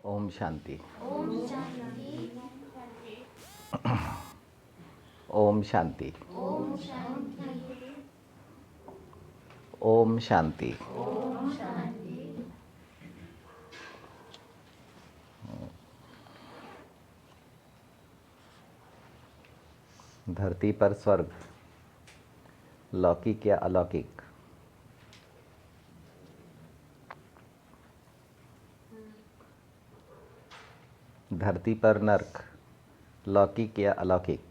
ओम शांति। ओम शांति। ओम शांति। ओम शांति। ओम शांति। ओम शांति। धरती पर स्वर्ग, लौकिक या अलौकिक? धरती पर नर्क, लौकिक या अलौकिक?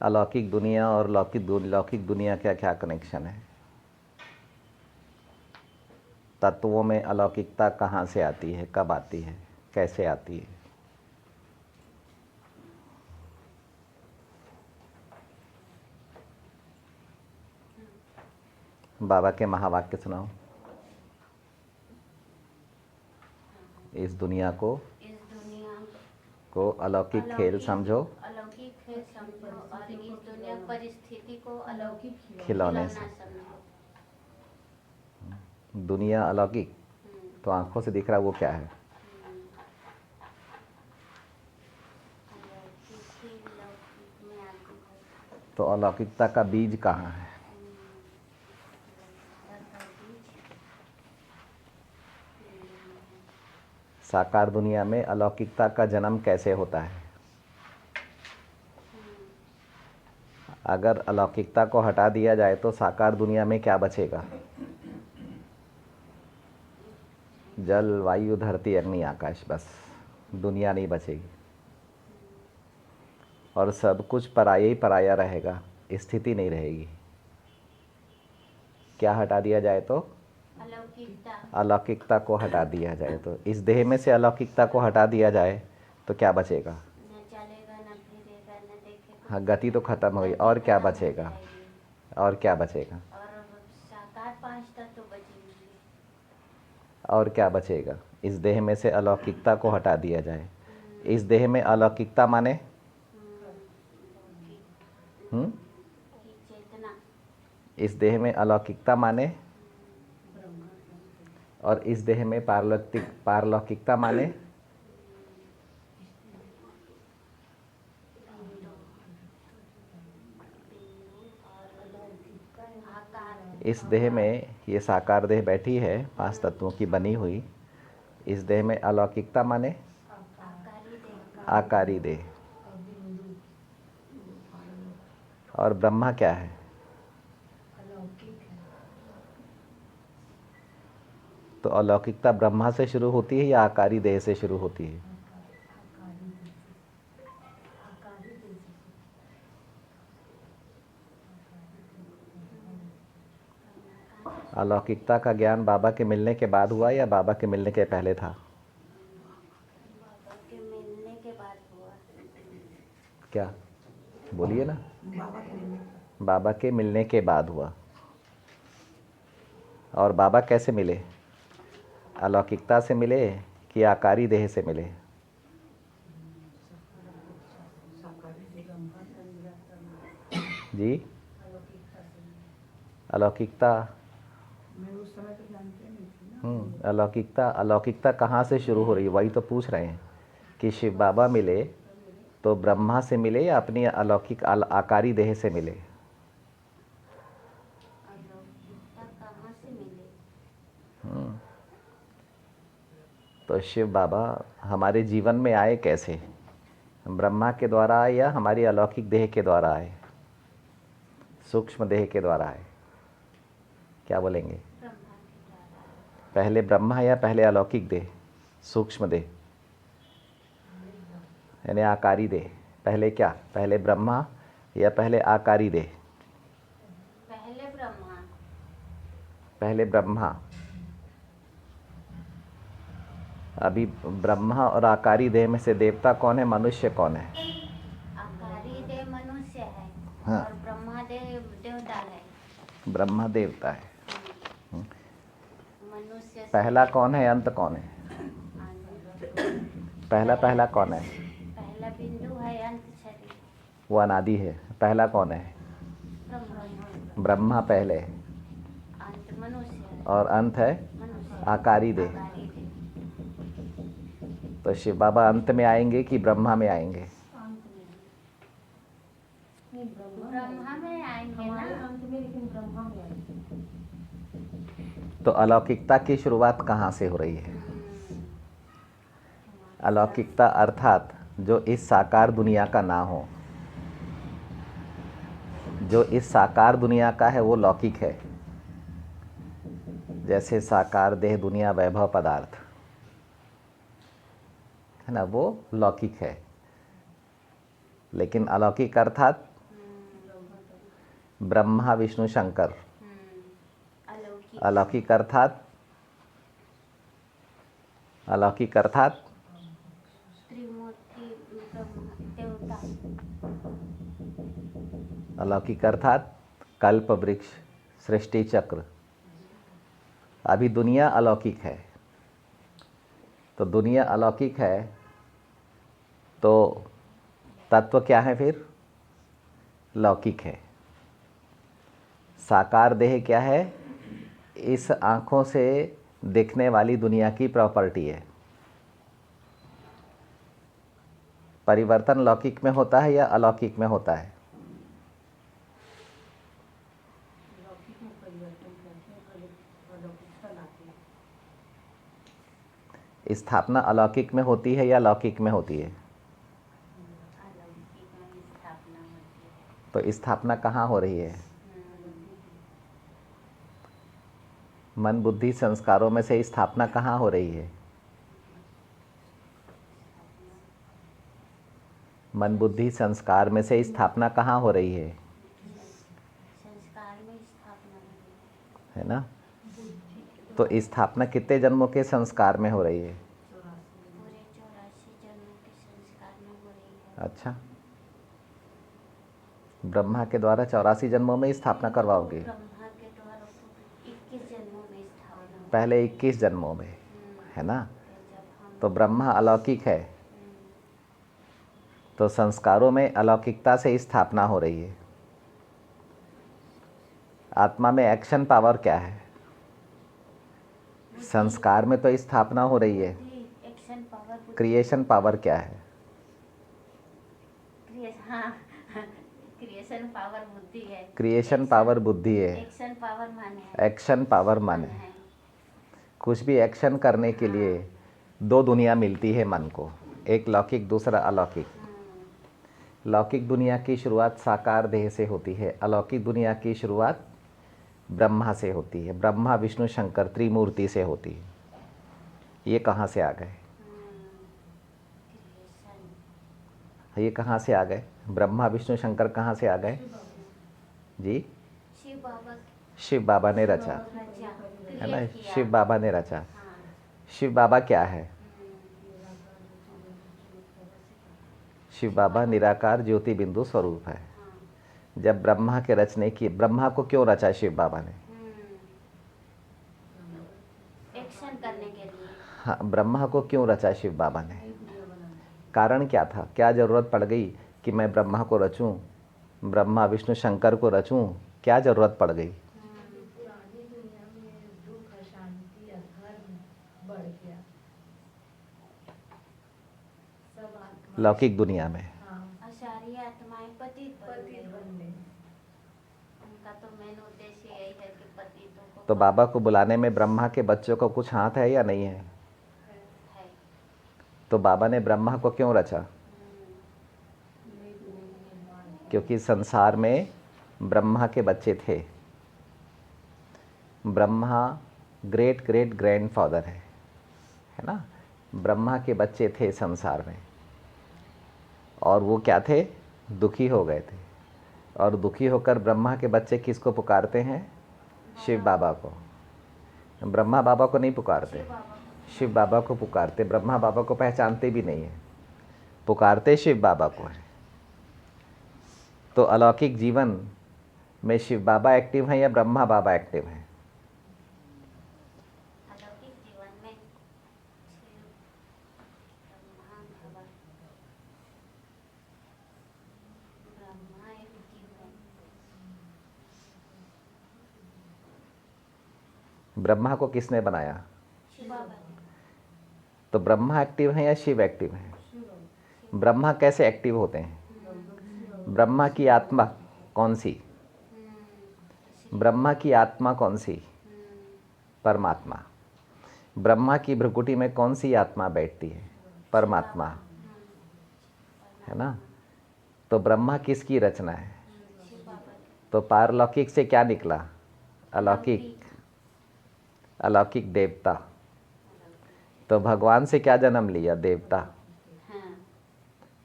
अलौकिक दुनिया और लौकिक दुनिया का क्या कनेक्शन है? तत्वों में अलौकिकता कहाँ से आती है, कब आती है, कैसे आती है? बाबा के महावाक्य सुनाओ। इस दुनिया को अलौकिक खेल समझो, अलौकिक खेल समझो और इस दुनिया परिस्थिति को अलौकिक खिलौने से। समझो। दुनिया अलौकिक तो आंखों से दिख रहा वो क्या है? तो अलौकिकता का बीज कहाँ है? साकार दुनिया में अलौकिकता का जन्म कैसे होता है? अगर अलौकिकता को हटा दिया जाए तो साकार दुनिया में क्या बचेगा? जल, वायु, धरती, अग्नि, आकाश, बस दुनिया नहीं बचेगी। और सब कुछ पराया ही पराया रहेगा, स्थिति नहीं रहेगी। क्या हटा दिया जाए तो? अलौकिकता को हटा दिया जाए तो, इस देह में से अलौकिकता को हटा दिया जाए तो क्या बचेगा? न चलेगा, न फिरेगा, न देखेगा। हाँ, गति तो खत्म हो गई, और क्या बचेगा? और क्या बचेगा? और साकार पांच तत्व बचेंगे। और क्या बचेगा? इस देह में से अलौकिकता को हटा दिया जाए। इस देह में अलौकिकता माने चेतना। इस देह में अलौकिकता माने, और इस देह में पारलौकिकता माने। इस देह में ये साकार देह बैठी है, पांच तत्वों की बनी हुई। इस देह में अलौकिकता माने आकारी देह। और ब्रह्मा क्या है? तो अलौकिकता ब्रह्मा से शुरू होती है या आकारी देह से शुरू होती है? अलौकिकता का ज्ञान बाबा के मिलने के बाद हुआ या बाबा के मिलने के पहले था? बाबा के मिलने के बाद हुआ। क्या बोलिए ना? बाबा के मिलने के बाद हुआ। और बाबा कैसे मिले? अलौकिकता से मिले कि आकारी देह से मिले? जी, अलौकिकता अलौकिकता कहाँ से शुरू हो रही है, वही तो पूछ रहे हैं कि शिव बाबा मिले तो ब्रह्मा से मिले या अपनी अलौकिक आकारी देह से मिले? अलौकिकता कहाँ से मिले? तो शिव बाबा हमारे जीवन में आए कैसे? ब्रह्मा के द्वारा आए या हमारी अलौकिक देह के द्वारा आए, सूक्ष्म देह के द्वारा आए? क्या बोलेंगे? पहले ब्रह्मा या पहले अलौकिक देह, सूक्ष्म देह यानी आकारी देह? पहले क्या, पहले ब्रह्मा या पहले आकारी देह? पहले ब्रह्मा। पहले ब्रह्मा। अभी ब्रह्मा और आकारी देह में से देवता कौन है, मनुष्य कौन है? आकारी देह मनुष्य है। हाँ। और ब्रह्मा देह देवता है। ब्रह्मा देवता है। मनुष्य पहला कौन है, अंत कौन है? पहला कौन है? पहला बिंदु है, अंत शरीर। वो अनादि है। पहला कौन है? ब्रह्मा। ब्रह्मा पहले, अंत मनुष्य और अंत है मनुष्य आकारी देह। आकारी देह। तो शिव बाबा अंत में आएंगे कि ब्रह्मा में आएंगे? ब्रह्मा में आएंगे ना। अंत में, लेकिन ब्रह्मा में आएंगे। तो अलौकिकता की शुरुआत कहाँ से हो रही है? अलौकिकता अर्थात जो इस साकार दुनिया का ना हो। जो इस साकार दुनिया का है वो लौकिक है। जैसे साकार देह, दुनिया, वैभव, पदार्थ है ना, वो लौकिक है। लेकिन अलौकिक अर्थात ब्रह्मा, विष्णु, शंकर। अलौकिक अलौकिक अर्थात अलौकिक अर्थात त्रिमूर्ति ब्रह्मा देवता। अलौकिक अर्थात कल्प वृक्ष, सृष्टि चक्र। अभी दुनिया अलौकिक है। तो दुनिया अलौकिक है तो तत्व क्या है फिर? लौकिक है। साकार देह क्या है? इस आँखों से दिखने वाली दुनिया की प्रॉपर्टी है। परिवर्तन लौकिक में होता है या अलौकिक में होता है? लौकिक में परिवर्तन करते हैं, अलौकिकता लाते हैं। स्थापना अलौकिक में होती है या लौकिक में होती है? अलौकिक में स्थापना होती है। तो स्थापना कहाँ हो रही है? मन, बुद्धि, संस्कारों में से स्थापना कहाँ हो रही है? मन, बुद्धि, संस्कार में से स्थापना कहाँ हो रही है? संस्कार में स्थापना होती है ना? तो स्थापना कितने जन्मों के संस्कार में हो रही है? है। पूरे 84 जन्मों के संस्कार में हो रही है। अच्छा, ब्रह्मा के द्वारा 84 जन्मों में स्थापना करवाओगे? ब्रह्मा के द्वारा 21 जन्मों में स्थापना होती पहले 21 जन्मों में, है ना? है। जब हम तो ब्रह्मा अलौकिक है तो संस्कारों में अलौकिकता से स्थापना हो रही है। आत्मा में एक्शन पावर क्या है? संस्कार में तो स्थापना हो रही है। एक्शन पावर क्रिएशन पावर क्या है? हाँ क्रिएशन पावर बुद्धि है। क्रिएशन पावर बुद्धि है। एक्शन पावर मन है। एक्शन पावर मन है। कुछ भी एक्शन करने के लिए दो दुनिया मिलती है मन को, एक लौकिक, दूसरा अलौकिक। लौकिक दुनिया की शुरुआत साकार देह से होती है, अलौकिक दुनिया की शुरुआत ब्रह्मा से होती है। ब्रह्मा, विष्णु, शंकर त्रिमूर्ति से होती है। ये कहाँ से आ गए? ये कहाँ से आ गए? ब्रह्मा, विष्णु, शंकर कहाँ से आ गए जी? शिव बाबा ने रचा, है ना? शिव बाबा ने रचा। शिव बाबा क्या है? शिव बाबा निराकार ज्योति बिंदु स्वरूप है। जब ब्रह्मा के रचने की, ब्रह्मा को क्यों रचा शिव बाबा ने? एक्शन करने के लिए। हाँ, ब्रह्मा को क्यों रचा शिव बाबा ने? कारण क्या था? क्या ज़रूरत पड़ गई कि मैं ब्रह्मा को रचूं, ब्रह्मा, विष्णु, शंकर को रचूं? क्या ज़रूरत पड़ गई? पुरानी दुनिया में दुख, अशांति, अधर्म बढ़ गया। सब आत्मा लौकिक दुनिया में अशारीय आत्माएं पतित बन गई। बनने उनका तो मेन उद्देश्य यही है कि पतितों को। तो बाबा को बुलाने में ब्रह्मा के बच्चों को कुछ हाथ है या नहीं है? है। तो बाबा ने ब्रह्मा को क्यों रचा? क्योंकि संसार में ब्रह्मा के बच्चे थे। ब्रह्मा ग्रेट ग्रेट ग्रैंडफादर है ना? ब्रह्मा के बच्चे थे संसार में, और वो क्या थे? दुखी हो गए थे। और दुखी होकर ब्रह्मा के बच्चे किसको पुकारते हैं? शिव बाबा को। ब्रह्मा बाबा को नहीं पुकारते, शिव बाबा को पुकारते। ब्रह्मा बाबा को पहचानते भी नहीं है, पुकारते शिव बाबा को है। तो अलौकिक जीवन में शिव बाबा एक्टिव हैं या ब्रह्मा बाबा एक्टिव हैं? अलौकिक जीवन में शिव ब्रह्मा बाबा, ब्रह्मा एक जीव है। ब्रह्मा को किसने बनाया? शिव बाबा ने। तो ब्रह्मा एक्टिव है या शिव एक्टिव है? ब्रह्मा कैसे एक्टिव होते हैं? ब्रह्मा की आत्मा कौन सी? ब्रह्मा की आत्मा कौन सी? परमात्मा। ब्रह्मा की भ्रुकुटी में कौन सी आत्मा बैठती है? परमात्मा, है ना? तो ब्रह्मा किसकी रचना है? शिव बाबा ने। तो पारलौकिक से क्या निकला? अलौकिक। अलौकिक देवता। तो भगवान से क्या जन्म लिया? देवता। हाँ,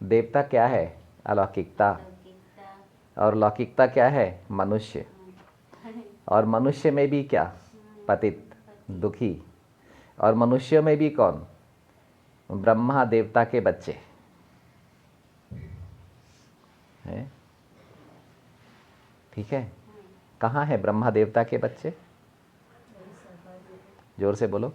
देवता क्या है? अलौकिकता। लौकिकता। और लौकिकता क्या है? मनुष्य। और मनुष्य में भी क्या? पतित, दुखी। और मनुष्यों में भी कौन? ब्रह्मा देवता के बच्चे हैं। ठीक है? कहाँ है ब्रह्मा देवता के बच्चे? जोर से बोलो।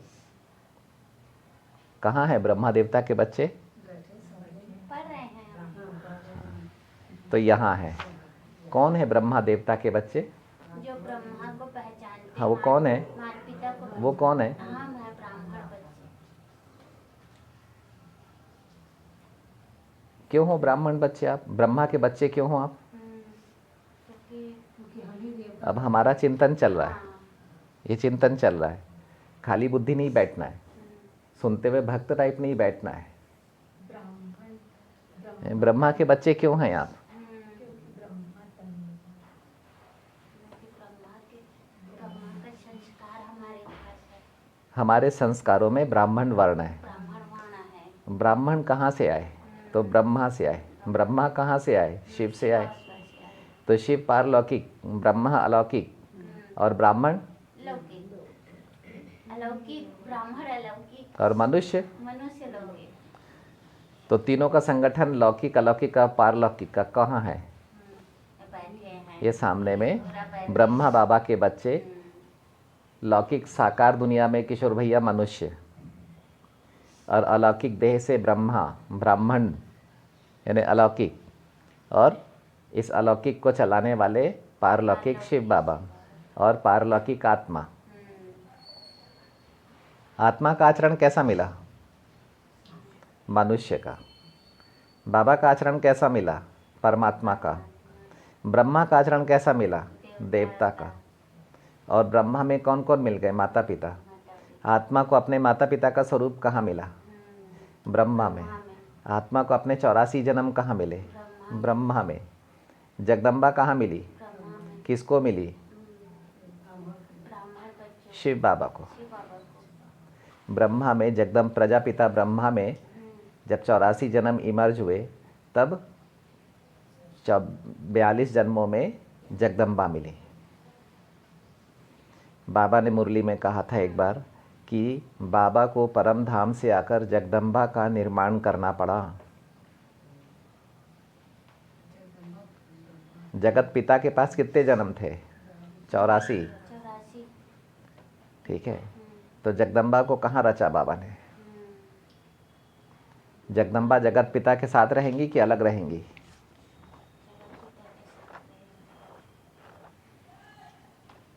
कहाँ है ब्रह्मा देवता के बच्चे? पढ़ रहे हैं हम। तो यहाँ है। कौन है ब्रह्मा देवता के बच्चे? जो ब्रह्मा को पहचानते। हाँ, वो कौन है? माता पिता को। वो कौन है? हम है ब्राह्मण बच्चे। क्यों हो ब्राह्मण बच्चे आप? ब्रह्मा के बच्चे क्यों हो आप? क्योंकि अब हमारा चिंतन चल रहा है। हाँ, ये चिंतन चल रहा है। खाली बुद्धि नहीं बैठना है, सुनते हुए भक्त टाइप नहीं बैठना है। ब्राह्मण ब्रह्मा के बच्चे क्यों हैं आप? क्योंकि ब्रह्मा तन क्योंकि ब्रह्मा का संस्कार हमारे पास है। हमारे संस्कारों में ब्राह्मण वर्ण है। ब्राह्मण वाणा है। ब्राह्मण कहाँ से आए? तो ब्रह्मा से आए। ब्रह्मा कहाँ से आए? शिव से आए। तो शिव पारलौकिक, ब्रह्मा अलौकिक, और ब्राह्मण लौकिक। अलौकिक ब्राह्मण अलौकिक और मनुष्य। मनुष्य लौकिक। तो तीनों का संगठन लौकिक, अलौकिक का, पारलौकिक का कहाँ है? बैठे हैं। ये सामने में पूरा बैठे ब्रह्मा हैं। बाबा के बच्चे। लौकिक साकार दुनिया में किशोर भैया मनुष्य, और अलौकिक देह से ब्रह्मा ब्राह्मण यानी अलौकिक, और इस अलौकिक को चलाने वाले पारलौकिक शिव बाबा, और पारलौकिक आत्मा। आत्मा का आचरण कैसा मिला? मनुष्य का। बाबा का आचरण कैसा मिला? परमात्मा का। ब्रह्मा का आचरण कैसा मिला? देवता का। और ब्रह्मा में कौन कौन मिल गए? माता पिता। आत्मा को अपने माता पिता का स्वरूप कहाँ मिला? ब्रह्मा में। आत्मा को अपने 84 जन्म कहाँ मिले? ब्रह्मा में। जगदम्बा कहाँ मिली? ब्रह्मा में। किसको मिली? ब्राह्मण बच्चों शिव बाबा को। शिव बाबा को। ब्रह्मा में जगदम प्रजापिता ब्रह्मा में जब 84 जन्म इमर्ज हुए, तब 42 जन्मों में जगदम्बा मिली। बाबा ने मुरली में कहा था एक बार कि बाबा को परम धाम से आकर जगदम्बा का निर्माण करना पड़ा। जगत पिता के पास कितने जन्म थे? 84। 84। ठीक है, तो जगदम्बा को कहाँ रचा बाबा ने? जगदम्बा जगत पिता के साथ रहेंगी कि अलग रहेंगी?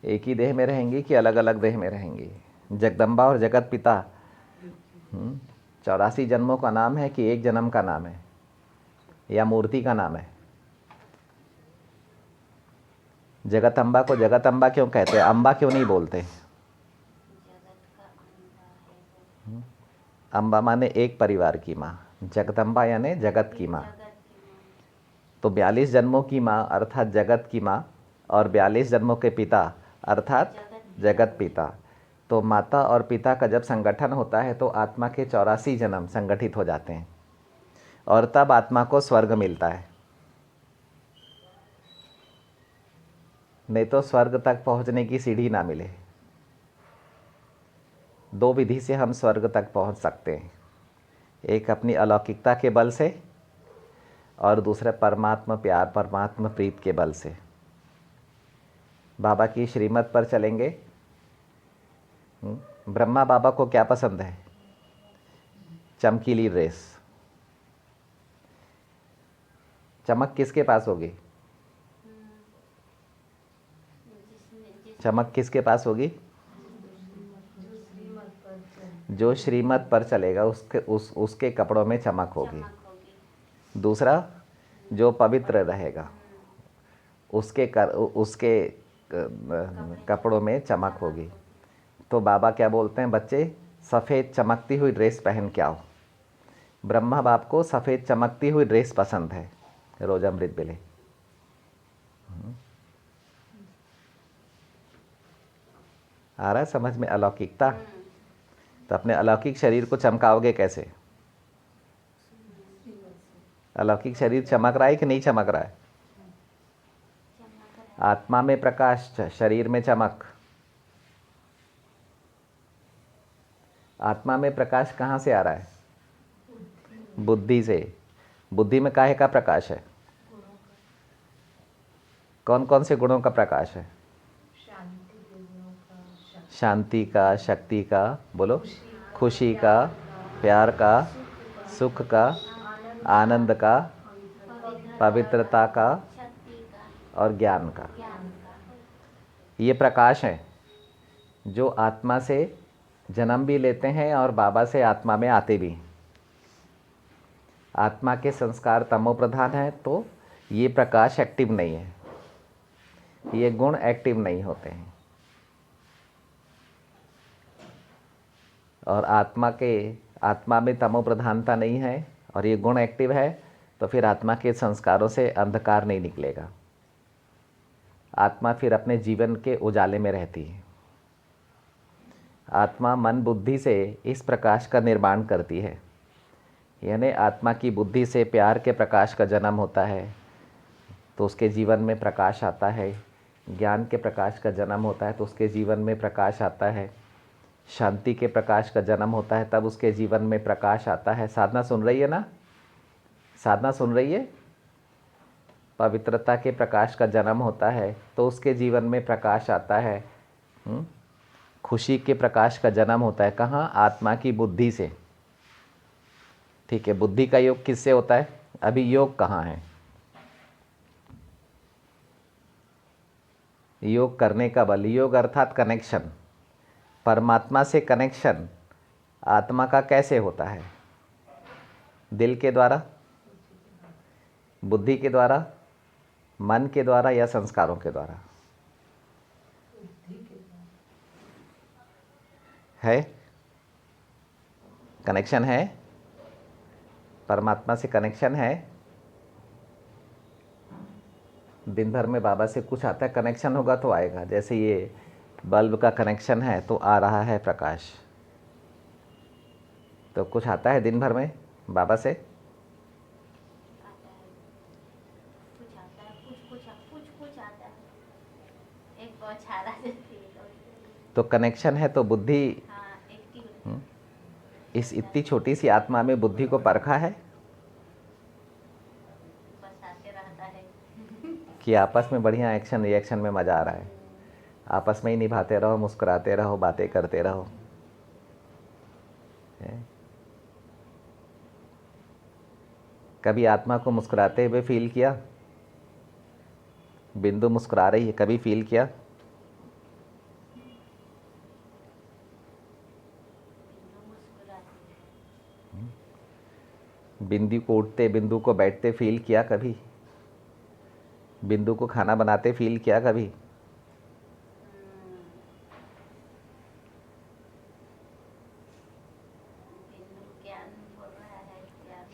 एक ही देह में रहेंगी कि अलग अलग देह में रहेंगी? जगदम्बा और जगत पिता 84 जन्मों का नाम है कि एक जन्म का नाम है, या मूर्ति का नाम है? जगत अम्बा को जगत अम्बा क्यों कहते हैं? अम्बा क्यों नहीं बोलते? जगत का अंबा है वो। अम्बा माने एक परिवार की माँ, जगदम्बा यानी जगत की माँ। जगत की माँ। तो 42 जन्मों की माँ अर्थात जगत की माँ, और 42 जन्मों के पिता अर्थात जगत पिता। तो माता और पिता का जब संगठन होता है तो आत्मा के 84 जन्म संगठित हो जाते हैं, और तब आत्मा को स्वर्ग मिलता है। नहीं तो स्वर्ग तक पहुंचने की सीढ़ी ना मिले। दो विधि से हम स्वर्ग तक पहुंच सकते हैं, एक अपनी अलौकिकता के बल से, और दूसरा परमात्मा प्यार, परमात्मा प्रीत के बल से। बाबा की श्रीमत पर चलेंगे। ब्रह्मा बाबा को क्या पसंद है? चमकीली ड्रेस। चमक किसके पास होगी? चमक किसके पास होगी? जो श्रीमत पर चलेगा उसके कपड़ों में चमक होगी। चमक होगी। दूसरा, जो पवित्र रहेगा उसके कपड़ों में चमक होगी। तो बाबा क्या बोलते हैं, बच्चे सफ़ेद चमकती हुई ड्रेस पहन के आओ। ब्रह्मा बाप को सफ़ेद चमकती हुई ड्रेस पसंद है। रोज अमृत मिले। आ रहा है समझ में अलौकिकता? तो अपने अलौकिक शरीर को चमकाओगे कैसे? अलौकिक शरीर चमक रहा है कि नहीं चमक रहा है? आत्मा में प्रकाश, शरीर में चमक। आत्मा में प्रकाश कहाँ से आ रहा है? बुद्धि से। बुद्धि में काहे का प्रकाश है? कौन कौन से गुणों का प्रकाश है? शांति का, शक्ति का, बोलो, खुशी का, प्यार का, सुख का, आनंद का, पवित्रता का शक्ति का और ज्ञान का। ज्ञान का। ये प्रकाश है जो आत्मा से जन्म भी लेते हैं और बाबा से आत्मा में आते भी। आत्मा के संस्कार तमो प्रधान है तो ये प्रकाश एक्टिव नहीं है, ये गुण एक्टिव नहीं होते हैं। और आत्मा में तमो प्रधानता नहीं है और ये गुण एक्टिव है, तो फिर आत्मा के संस्कारों से अंधकार नहीं निकलेगा। आत्मा फिर अपने जीवन के उजाले में रहती है। आत्मा मन बुद्धि से इस प्रकाश का निर्माण करती है। यानी आत्मा की बुद्धि से प्यार के प्रकाश का जन्म होता है तो उसके जीवन में प्रकाश आता है। ज्ञान के प्रकाश का जन्म होता है तो उसके जीवन में प्रकाश आता है। शांति के प्रकाश का जन्म होता है तब उसके जीवन में प्रकाश आता है। साधना सुन रही है ना? साधना सुन रही है? पवित्रता के प्रकाश का जन्म होता है तो उसके जीवन में प्रकाश आता है। खुशी के प्रकाश का जन्म होता है कहाँ? आत्मा की बुद्धि से। ठीक है, बुद्धि का योग किससे होता है? अभी योग कहाँ है? योग करने का बल, योग अर्थात कनेक्शन। परमात्मा से कनेक्शन आत्मा का कैसे होता है? दिल के द्वारा, बुद्धि के द्वारा, मन के द्वारा या संस्कारों के द्वारा? है कनेक्शन है, परमात्मा से कनेक्शन है। दिन भर में बाबा से कुछ आता है, कनेक्शन होगा तो आएगा। जैसे ये बल्ब का कनेक्शन है तो आ रहा है प्रकाश। तो कुछ आता है दिन भर में बाबा से? आता है, कुछ आता है, कुछ आता है। एक बौछार आ जाती है। तो कनेक्शन है तो बुद्धि। हाँ, एक्टिव। इस इतनी छोटी सी आत्मा में बुद्धि को परखा है बस आते रहता है। कि आपस में बढ़िया एक्शन रिएक्शन में मज़ा आ रहा है। आपस में ही निभाते रहो, मुस्कुराते रहो, बातें करते रहो। कभी आत्मा को मुस्कुराते हुए फील किया? बिंदु मुस्कुरा रही है, कभी फील किया? बिंदु को उठते, बिंदु को बैठते फील किया कभी? बिंदु को खाना बनाते फील किया कभी?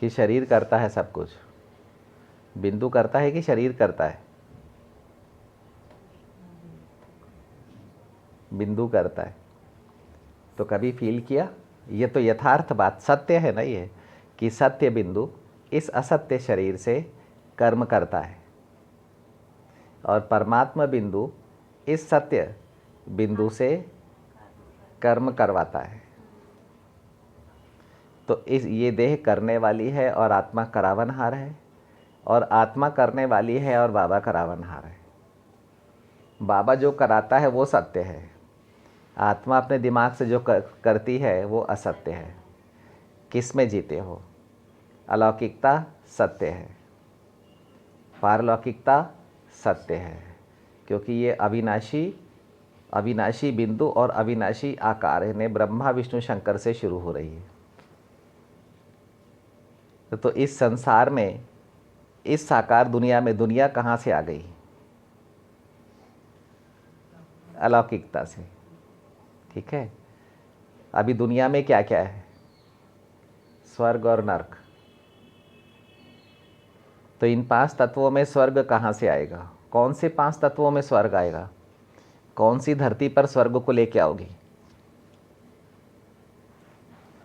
कि शरीर करता है सब कुछ? बिंदु करता है कि शरीर करता है? बिंदु करता है। तो कभी फील किया? ये तो यथार्थ बात, सत्य है ना ये, कि सत्य बिंदु इस असत्य शरीर से कर्म करता है और परमात्मा बिंदु इस सत्य बिंदु से कर्म करवाता है। तो ये देह करने वाली है और आत्मा करावनहार है, और आत्मा करने वाली है और बाबा करावनहार है। बाबा जो कराता है वो सत्य है, आत्मा अपने दिमाग से जो करती है वो असत्य है। किस में जीते हो? अलौकिकता सत्य है, पारलौकिकता सत्य है, क्योंकि ये अविनाशी अविनाशी बिंदु और अविनाशी आकार इन्हें ब्रह्मा विष्णु शंकर से शुरू हो रही है। तो इस संसार में, इस साकार दुनिया में दुनिया कहाँ से आ गई? अलौकिकता से। ठीक है, अभी दुनिया में क्या क्या है? स्वर्ग और नरक। तो इन 5 तत्वों में स्वर्ग कहाँ से आएगा? कौन से 5 तत्वों में स्वर्ग आएगा? कौन सी धरती पर स्वर्ग को लेके आओगी?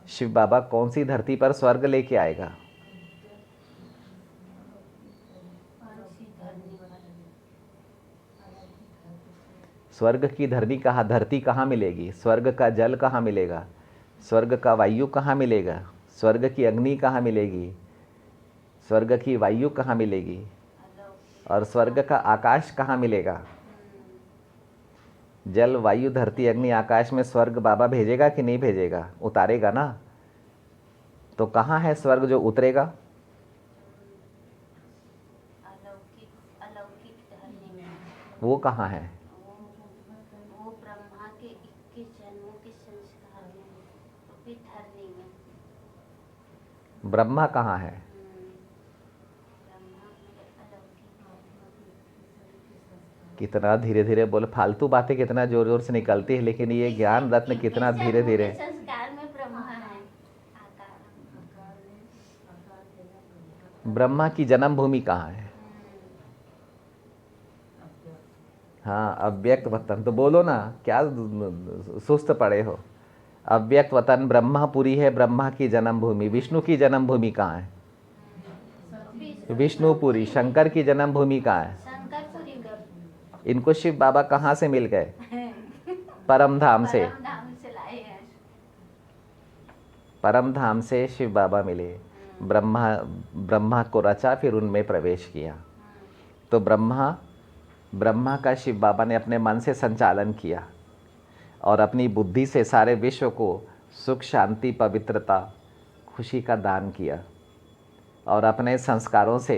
शिव बाबा कौन सी धरती पर स्वर्ग लेके आएगा? स्वर्ग की धरती कहाँ मिलेगी? स्वर्ग का जल कहाँ मिलेगा? स्वर्ग का वायु कहाँ मिलेगा? स्वर्ग की अग्नि कहाँ मिलेगी? स्वर्ग की वायु कहाँ मिलेगी? और स्वर्ग का आकाश कहाँ मिलेगा? जल वायु धरती अग्नि आकाश में स्वर्ग बाबा भेजेगा कि नहीं भेजेगा? उतारेगा ना। तो कहाँ है स्वर्ग जो उतरेगा? अलौकिक धरनी में। वो कहाँ है? वो ब्रह्मा के 21 जन्मों के संस्कार में, भी धरनी में। ब्रह्मा कहाँ है? ब्रह्मा में अलौकिक। कितना धीरे धीरे बोल, फालतू बातें कितना जोर जोर से निकलती है, लेकिन ये ज्ञान रत्न कितना धीरे धीरे। संस्कार में ब्रह्मा है आकार। ब्रह्मा की जन्मभूमि कहाँ है? हाँ, अव्यक्त वतन। तो बोलो ना, क्या सुस्त पड़े हो? अव्यक्त वतन ब्रह्मापुरी है, ब्रह्मा की जन्मभूमि। विष्णु की जन्मभूमि कहाँ है? विष्णुपुरी। शंकर की जन्मभूमि कहाँ है? शंकरपुरी में। इनको शिव बाबा कहाँ से मिल गए? परम धाम से। परम धाम से लाए हैं। परम धाम से शिव बाबा मिले। ब्रह्मा को रचा, फिर उनमें प्रवेश किया। तो ब्रह्मा का शिव बाबा ने अपने मन से संचालन किया और अपनी बुद्धि से सारे विश्व को सुख शांति पवित्रता खुशी का दान किया, और अपने संस्कारों से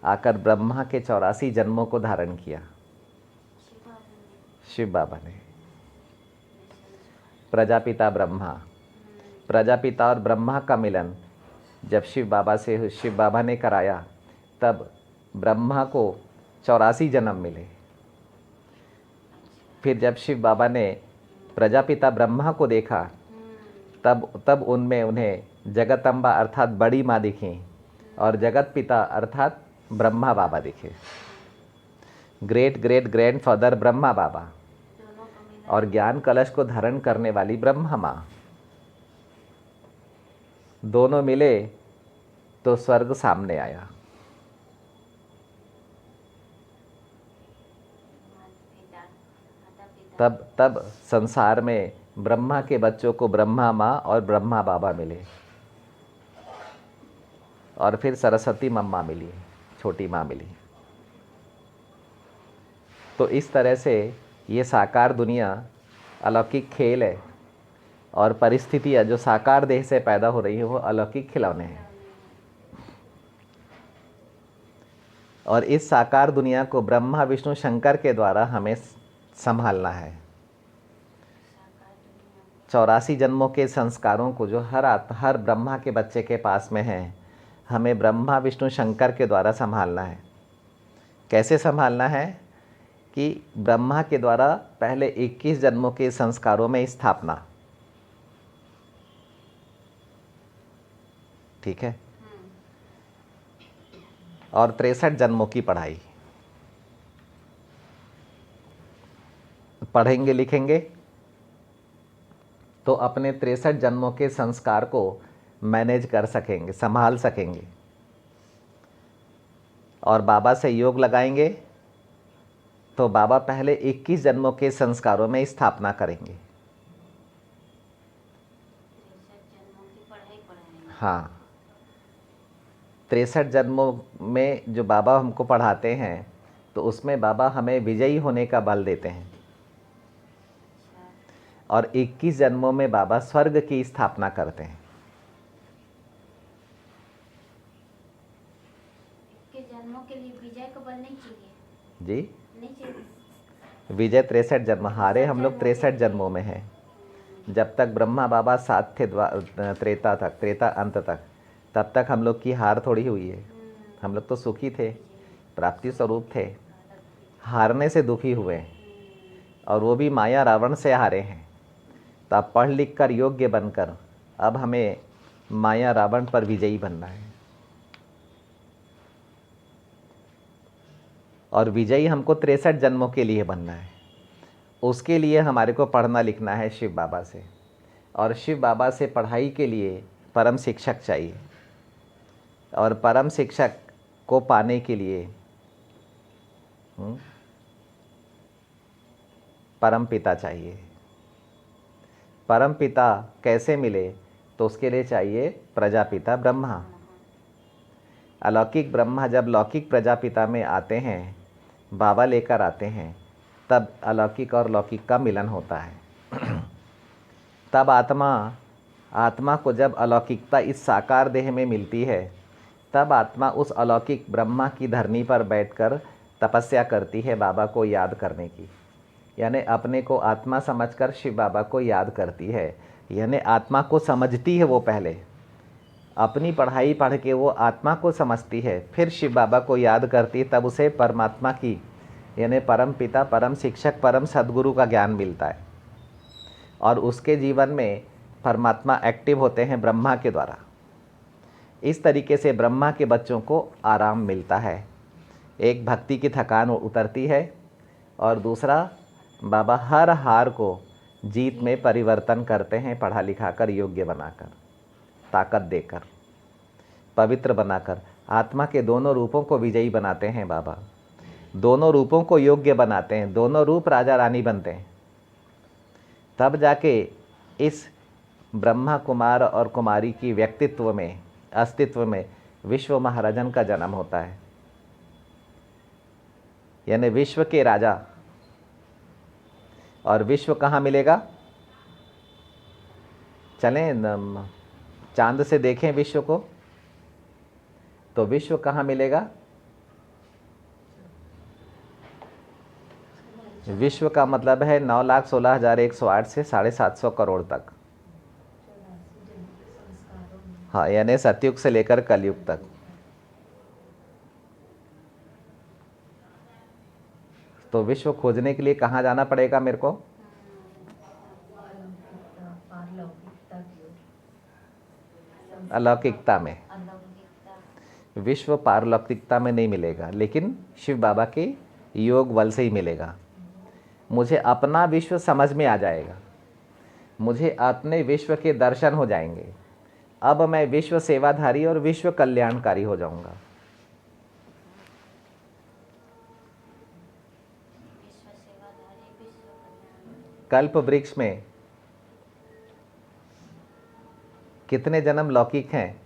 आकर ब्रह्मा के 84 जन्मों को धारण किया। शिव बाबा ने प्रजापिता ब्रह्मा, प्रजापिता और ब्रह्मा का मिलन जब शिव बाबा ने कराया, तब ब्रह्मा को 84 जन्म मिले। फिर जब शिव बाबा ने प्रजापिता ब्रह्मा को देखा, तब उनमें उन्हें जगतम्बा अर्थात बड़ी माँ दिखी और जगत पिता अर्थात ब्रह्मा बाबा दिखे। ग्रेट ग्रेट ग्रैंडफादर ब्रह्मा बाबा और ज्ञान कलश को धारण करने वाली ब्रह्मा माँ, दोनों मिले तो स्वर्ग सामने आया। तब संसार में ब्रह्मा के बच्चों को ब्रह्मा माँ और ब्रह्मा बाबा मिले, और फिर सरस्वती मम्मा मिली, छोटी माँ मिली। तो इस तरह से ये साकार दुनिया अलौकिक खेल है, और परिस्थितियाँ जो साकार देह से पैदा हो रही है वो अलौकिक खिलौने हैं। और इस साकार दुनिया को ब्रह्मा विष्णु शंकर के द्वारा हमें संभालना है। 84 जन्मों के संस्कारों को जो हर ब्रह्मा के बच्चे के पास में है, हमें ब्रह्मा विष्णु शंकर के द्वारा संभालना है। कैसे संभालना है? कि ब्रह्मा के द्वारा पहले 21 जन्मों के संस्कारों में स्थापना, ठीक है, और 63 जन्मों की पढ़ाई। पढ़ेंगे लिखेंगे तो अपने 63 जन्मों के संस्कार को मैनेज कर सकेंगे, संभाल सकेंगे। और बाबा से योग लगाएंगे तो बाबा पहले 21 जन्मों के संस्कारों में स्थापना करेंगे। हाँ, 63 जन्मों में जो बाबा हमको पढ़ाते हैं, तो उसमें बाबा हमें विजयी होने का बल देते हैं। और 21 जन्मों में बाबा स्वर्ग की स्थापना करते हैं। 21 जन्मों के लिए विजय का बल नहीं चाहिए। जी, नहीं चाहिए। विजय 63 जन्म, हारे हम लोग 63 जन्मों में हैं। जब तक ब्रह्मा बाबा साथ थे त्रेता तक, त्रेता अंत तक, तब तक हम लोग की हार थोड़ी हुई है। हम लोग तो सुखी थे, प्राप्ति स्वरूप थे, हारने से दुखी हुए, और वो भी माया रावण से हारे हैं। तो अब पढ़ लिख कर योग्य बनकर अब हमें माया रावण पर विजयी बनना है। और विजयी हमको 63 जन्मों के लिए बनना है। उसके लिए हमारे को पढ़ना लिखना है शिव बाबा से, और शिव बाबा से पढ़ाई के लिए परम शिक्षक चाहिए, और परम शिक्षक को पाने के लिए परम पिता चाहिए। परम पिता कैसे मिले? तो उसके लिए चाहिए प्रजापिता ब्रह्मा। अलौकिक ब्रह्मा जब लौकिक प्रजापिता में आते हैं, बाबा लेकर आते हैं, तब अलौकिक और लौकिक का मिलन होता है। तब आत्मा को जब अलौकिकता इस साकार देह में मिलती है, तब आत्मा उस अलौकिक ब्रह्मा की धरनी पर बैठकर तपस्या करती है बाबा को याद करने की। यानी अपने को आत्मा समझकर शिव बाबा को याद करती है, यानी आत्मा को समझती है। वो पहले अपनी पढ़ाई पढ़ के वो आत्मा को समझती है, फिर शिव बाबा को याद करती है, तब उसे परमात्मा की यानी परम पिता, परम शिक्षक, परम सद्गुरु का ज्ञान मिलता है, और उसके जीवन में परमात्मा एक्टिव होते हैं ब्रह्मा के द्वारा। इस तरीके से ब्रह्मा के बच्चों को आराम मिलता है। एक भक्ति की थकान उतरती है, और दूसरा बाबा हर हार को जीत में परिवर्तन करते हैं, पढ़ा लिखा कर, योग्य बनाकर, ताकत देकर, पवित्र बनाकर। आत्मा के दोनों रूपों को विजयी बनाते हैं बाबा, दोनों रूपों को योग्य बनाते हैं, दोनों रूप राजा रानी बनते हैं। तब जाके इस ब्रह्मा कुमार और कुमारी की व्यक्तित्व में, अस्तित्व में विश्व महाराजन का जन्म होता है, यानी विश्व के राजा। और विश्व कहाँ मिलेगा? चलें चांद से देखें विश्व को, तो विश्व कहाँ मिलेगा? विश्व का मतलब है 9,16,108 से 750 करोड़ तक। हाँ, यानी सतयुग से लेकर कलयुग तक। तो विश्व खोजने के लिए कहाँ जाना पड़ेगा मेरे को? अलौकिकता में। विश्व पारलौकिकता में नहीं मिलेगा, लेकिन शिव बाबा के योग बल से ही मिलेगा। मुझे अपना विश्व समझ में आ जाएगा, मुझे अपने विश्व के दर्शन हो जाएंगे। अब मैं विश्व सेवाधारी और विश्व कल्याणकारी हो जाऊंगा। कल्प वृक्ष में कितने जन्म लौकिक हैं?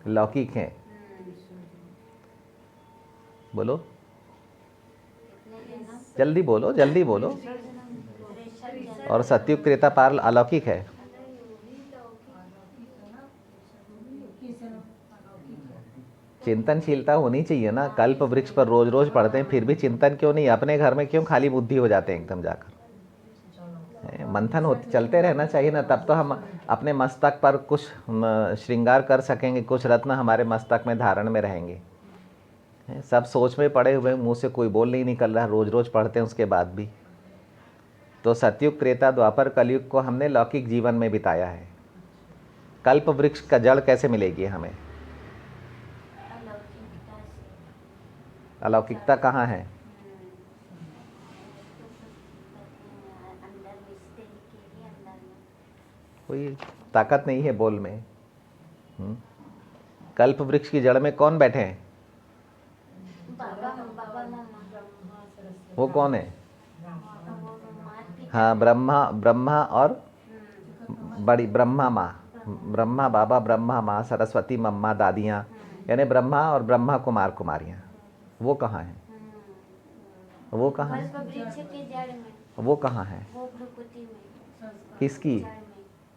लौकिक हैं, बोलो जल्दी बोलो, जल्दी बोलो। और सतयुग त्रेता पार अलौकिक है। चिंतनशीलता होनी चाहिए ना। कल्प वृक्ष पर रोज रोज पढ़ते हैं, फिर भी चिंतन क्यों नहीं? अपने घर में क्यों खाली बुद्धि हो जाते हैं एकदम जाकर? मंथन होते चलते रहना चाहिए ना, तब तो हम अपने मस्तक पर कुछ श्रृंगार कर सकेंगे, कुछ रत्न हमारे मस्तक में धारण में रहेंगे। सब सोच में पड़े हुए, मुंह से कोई बोल नहीं निकल रहा, रोज रोज पढ़ते हैं उसके बाद भी। तो सतयुग त्रेता द्वापर कलयुग को हमने लौकिक जीवन में बिताया है। कल्प वृक्ष का जड़ कैसे मिलेगी हमें? अलौकिकता कहाँ है? कोई ताकत नहीं है बोल में। कल्प वृक्ष की जड़ में कौन बैठे हैं? वो कौन है? हाँ, ब्रह्मा और बड़ी ब्रह्मा माँ, ब्रह्मा बाबा, ब्रह्मा माँ, सरस्वती मम्मा, दादियाँ, यानी ब्रह्मा और ब्रह्मा कुमार कुमारियाँ। वो कहाँ है? वो कहाँ है? वो कहाँ है? किसकी?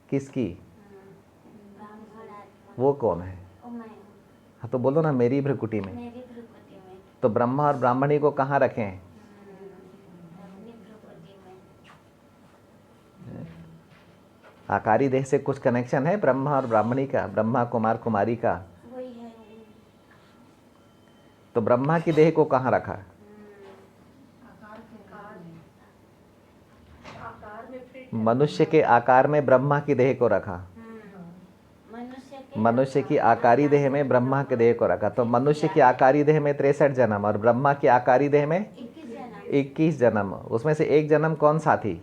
किसकी? वो कौन है? हाँ तो बोलो ना, मेरी भ्रुकुटी में। मेरी भ्रुकुटी में। तो ब्रह्मा और ब्राह्मणी को कहाँ रखें? अपनी भ्रुकुटी में। आकारी देह से कुछ कनेक्शन है ब्रह्मा और ब्राह्मणी का, ब्रह्मा कुमार कुमारी का? वही है। तो ब्रह्मा की देह को कहाँ रखा? आकार में फिट मनुष्य के आकार में ब्रह्मा की देह को रखा। मनुष्य की आकारी देह में ब्रह्मा के देह को रखा। तो मनुष्य की आकारी देह में 63 जन्म और ब्रह्मा की आकारी देह में 21 जन्म। उसमें से एक जन्म कौन सा थी?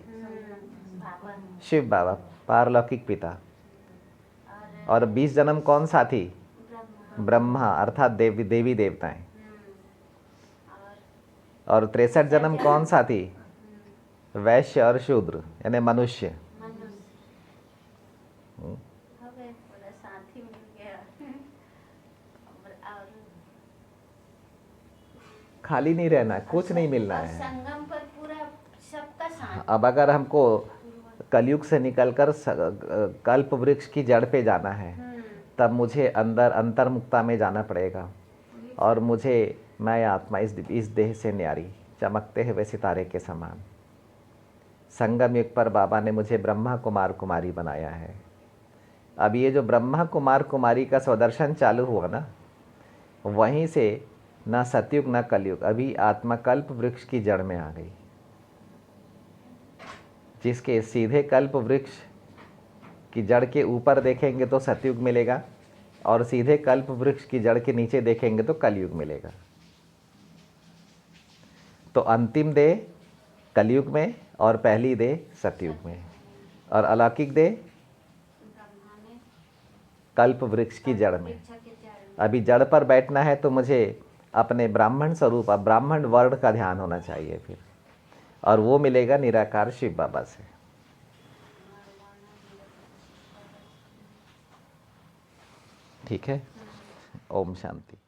शिव बाबा, पारलौकिक पिता। और 20 जन्म कौन सा थी? ब्रह्मा अर्थात देवी देवी देवताएं। और 63 जन्म कौन सा थी? वैश्य और शूद्र यानी मनुष्य। खाली नहीं रहना है, कुछ नहीं मिलना है। संगम पर पूरा सबका साथ। अब अगर हमको कलयुग से निकलकर कल्प वृक्ष की जड़ पे जाना है, तब मुझे अंदर अंतर्मुक्ता में जाना पड़ेगा। और मुझे, मैं आत्मा इस देह से न्यारी, चमकते हुए सितारे के समान। संगम युग पर बाबा ने मुझे ब्रह्मा कुमार कुमारी बनाया है। अब ये जो ब्रह्मा कुमार कुमारी का स्वदर्शन चालू हुआ ना, वहीं से न सतयुग न कलयुग, अभी आत्मा कल्प वृक्ष की जड़ में आ गई। जिसके सीधे कल्प वृक्ष की जड़ के ऊपर देखेंगे तो सतयुग मिलेगा, और सीधे कल्प वृक्ष की जड़ के नीचे देखेंगे तो कलयुग मिलेगा। तो अंतिम देह कलयुग में और पहली देह सतयुग में, और अलौकिक देह कल्प वृक्ष की जड़ में। अभी जड़ पर बैठना है तो मुझे अपने ब्राह्मण स्वरूप, ब्राह्मण वर्ण का ध्यान होना चाहिए फिर, और वो मिलेगा निराकार शिव बाबा से। ठीक है। ओम शांति।